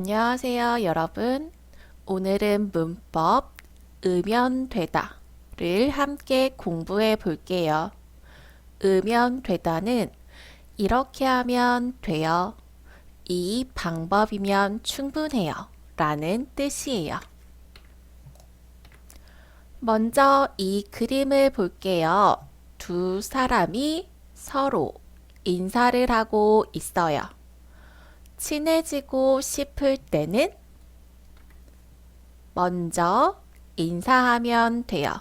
안녕하세요, 여러분. 오늘은 문법 의면되다를 함께 공부해 볼게요. 의면되다는 이렇게 하면 돼요. 이 방법이면 충분해요. 라는 뜻이에요. 먼저 이 그림을 볼게요. 두 사람이 서로 인사를 하고 있어요. 친해지고 싶을 때는 먼저 인사하면 돼요.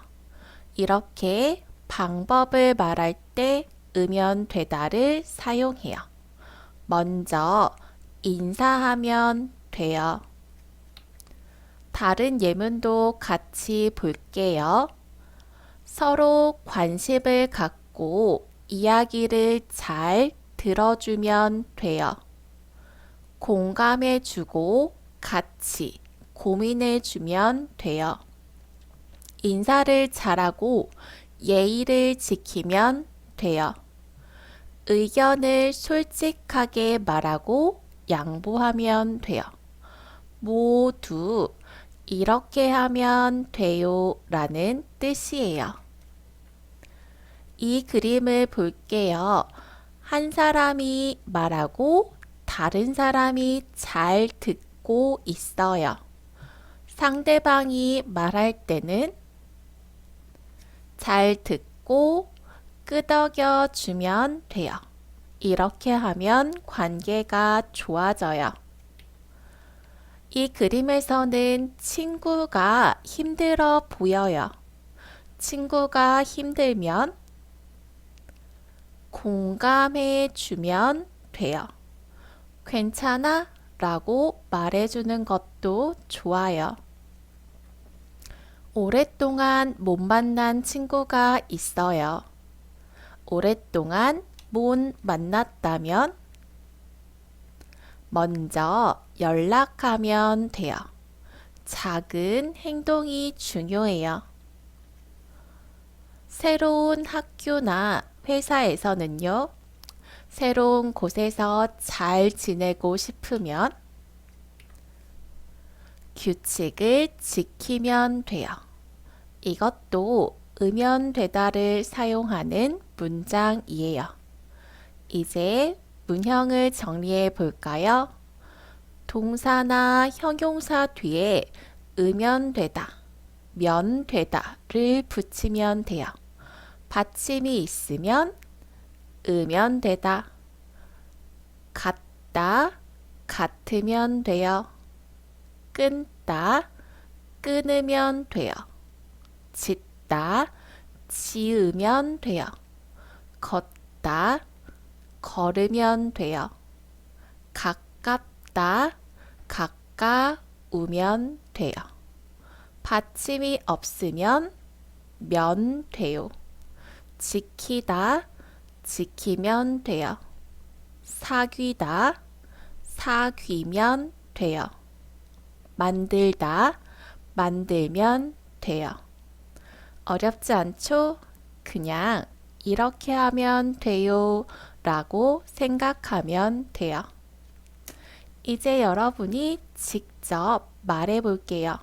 이렇게 방법을 말할 때 의면되다를 사용해요. 먼저 인사하면 돼요. 다른 예문도 같이 볼게요. 서로 관심을 갖고 이야기를 잘 들어주면 돼요. 공감해주고 같이 고민해주면 돼요. 인사를 잘하고 예의를 지키면 돼요. 의견을 솔직하게 말하고 양보하면 돼요. 모두 이렇게 하면 돼요 라는 뜻이에요. 이 그림을 볼게요. 한 사람이 말하고 다른 사람이 잘 듣고 있어요. 상대방이 말할 때는 잘 듣고 끄덕여 주면 돼요. 이렇게 하면 관계가 좋아져요. 이 그림에서는 친구가 힘들어 보여요. 친구가 힘들면 공감해 주면 돼요. 괜찮아? 라고 말해주는 것도 좋아요. 오랫동안 못 만난 친구가 있어요. 오랫동안 못 만났다면 먼저 연락하면 돼요. 작은 행동이 중요해요. 새로운 학교나 회사에서는요, 새로운 곳에서 잘 지내고 싶으면 규칙을 지키면 돼요. 이것도 의면되다를 사용하는 문장이에요. 이제 문형을 정리해 볼까요? 동사나 형용사 뒤에 의면되다, 면되다를 붙이면 돼요. 받침이 있으면 의면되다, 같다, 같으면 돼요. 끊다, 끊으면 돼요. 짓다, 지으면 돼요. 걷다, 걸으면 돼요. 가깝다, 가까우면 돼요. 받침이 없으면 면 돼요. 지키다, 지키면 돼요. 사귀다, 사귀면 돼요. 만들다, 만들면 돼요. 어렵지 않죠? 그냥 이렇게 하면 돼요 라고 생각하면 돼요. 이제 여러분이 직접 말해 볼게요.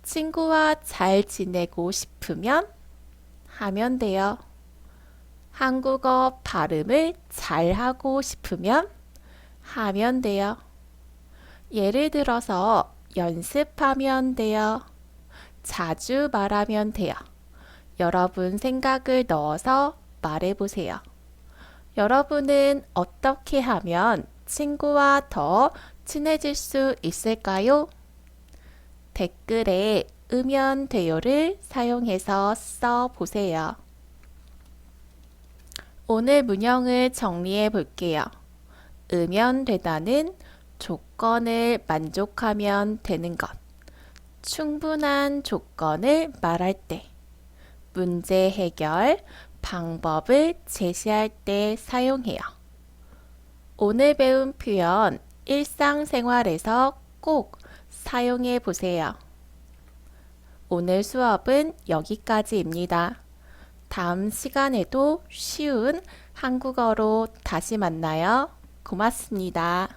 친구와 잘 지내고 싶으면 하면 돼요. 한국어 발음을 잘 하고 싶으면 하면 돼요. 예를 들어서 연습하면 돼요. 자주 말하면 돼요. 여러분 생각을 넣어서 말해보세요. 여러분은 어떻게 하면 친구와 더 친해질 수 있을까요? 댓글에 의면돼요를 사용해서 써보세요. 오늘 문형을 정리해 볼게요. 의면되다는 조건을 만족하면 되는 것. 충분한 조건을 말할 때, 문제 해결 방법을 제시할 때 사용해요. 오늘 배운 표현 일상생활에서 꼭 사용해 보세요. 오늘 수업은 여기까지입니다. 다음 시간에도 쉬운 한국어로 다시 만나요. 고맙습니다.